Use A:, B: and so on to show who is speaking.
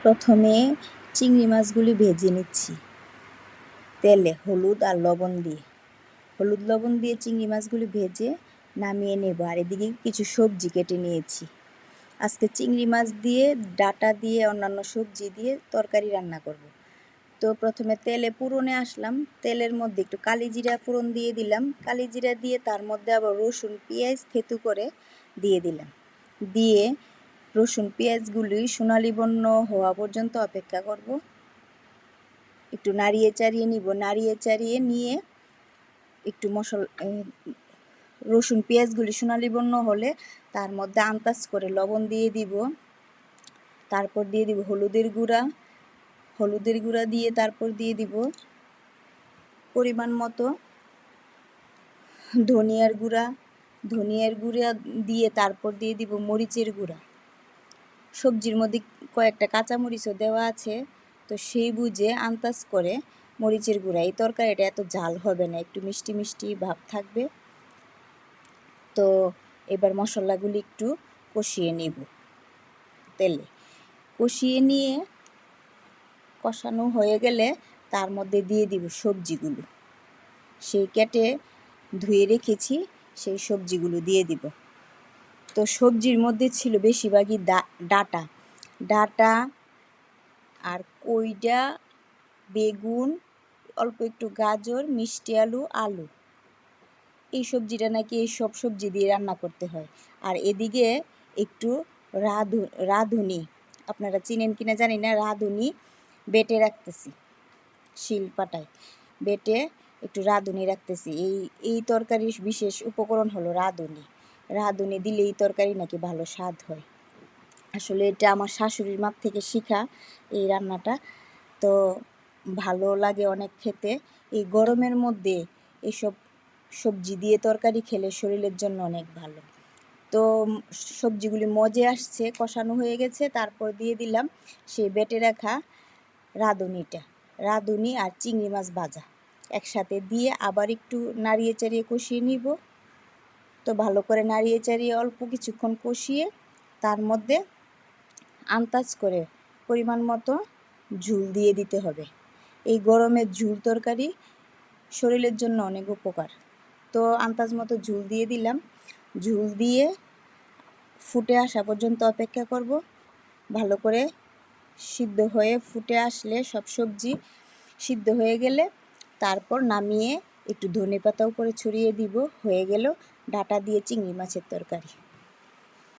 A: প্রথমে চিংড়ি মাছগুলি ভেজে নিচ্ছি তেলে হলুদ আর লবণ দিয়ে। হলুদ লবণ দিয়ে চিংড়ি মাছগুলি ভেজে নামিয়ে নেব। আর এদিকে কিছু সবজি কেটে নিয়েছি। আজকে চিংড়ি মাছ দিয়ে ডাঁটা দিয়ে অন্যান্য সবজি দিয়ে তরকারি রান্না করব। তো প্রথমে তেলে ফোড়নে আসলাম। তেলের মধ্যে একটু কালিজিরা ফোড়ন দিয়ে দিলাম। কালিজিরা দিয়ে তার মধ্যে আবার রসুন পেঁয়াজ থেতু করে দিয়ে দিলাম। দিয়ে রসুন পেঁয়াজগুলি সোনালি বর্ণ হওয়া পর্যন্ত অপেক্ষা করব। একটু নাড়িয়ে চাড়িয়ে নিব। নাড়িয়ে চাড়িয়ে নিয়ে একটু রসুন পেঁয়াজগুলি সোনালি বর্ণ হলে তার মধ্যে আন্দাজ করে লবণ দিয়ে দিব। তারপর দিয়ে দিব হলুদের গুঁড়া দিয়ে তারপর দিয়ে দিব পরিমাণ মতো ধনিয়ার গুঁড়া দিয়ে তারপর দিয়ে দিব মরিচের গুঁড়া। সবজির মধ্যে কয়েকটা কাঁচামরিচও দেওয়া আছে, তো সেই বুঝে আন্দাজ করে মরিচের গুঁড়া। এই তরকারিটা এত ঝাল হবে না, একটু মিষ্টি মিষ্টি ভাব থাকবে। তো এবার মশলাগুলি একটু কষিয়ে নেব। তেলে কষিয়ে নিয়ে কষানো হয়ে গেলে তার মধ্যে দিয়ে দিব সবজিগুলো। সেই কেটে ধুয়ে রেখেছি সেই সবজিগুলো দিয়ে দিব। তো সবজির মধ্যে ছিল বেশিরভাগই ডাঁটা আর কইডা, বেগুন, অল্প একটু গাজর, মিষ্টি আলু। এই সবজিটা নাকি এই সব সবজি দিয়ে রান্না করতে হয়। আর এদিকে একটু রাঁধুনি, আপনারা চিনেন কিনা জানি না, রাঁধুনি বেটে রাখতেছি। শিলপাটায় বেটে একটু রাঁধুনি রাখতেছি। এই তরকারির বিশেষ উপকরণ হলো রাঁধুনি দিলে এই তরকারি নাকি ভালো স্বাদ হয়। আসলে এটা আমার শাশুড়ির মার থেকে শেখা এই রান্নাটা, তো ভালো লাগে অনেক খেতে। এই গরমের মধ্যে এসব সবজি দিয়ে তরকারি খেলে শরীরের জন্য অনেক ভালো। তো সবজিগুলি মজে আসছে, কষানো হয়ে গেছে। তারপর দিয়ে দিলাম সেই বেটে রাখা রাঁধুনি আর চিংড়ি মাছ ভাজা একসাথে দিয়ে আবার একটু নাড়িয়ে চাড়িয়ে কষিয়ে নিব। তো ভালো করে নাড়িয়ে চাড়িয়ে অল্প কিছুক্ষণ কষিয়ে তার মধ্যে আন্দাজ করে পরিমাণ মতো ঝোল দিয়ে দিতে হবে। এই গরমে ঝোল তরকারি শরীরের জন্য অনেক উপকার। তো আন্দাজ মতো ঝোল দিয়ে দিলাম। ঝোল দিয়ে ফুটে আসা পর্যন্ত অপেক্ষা করব। ভালো করে সিদ্ধ হয়ে ফুটে আসলে সব সবজি সিদ্ধ হয়ে গেলে তারপর নামিয়ে একটু ধনেপাতা উপরে ছড়িয়ে দিব। হয়ে গেল ডাঁটা দিয়ে চিংড়ি মাছের তরকারি।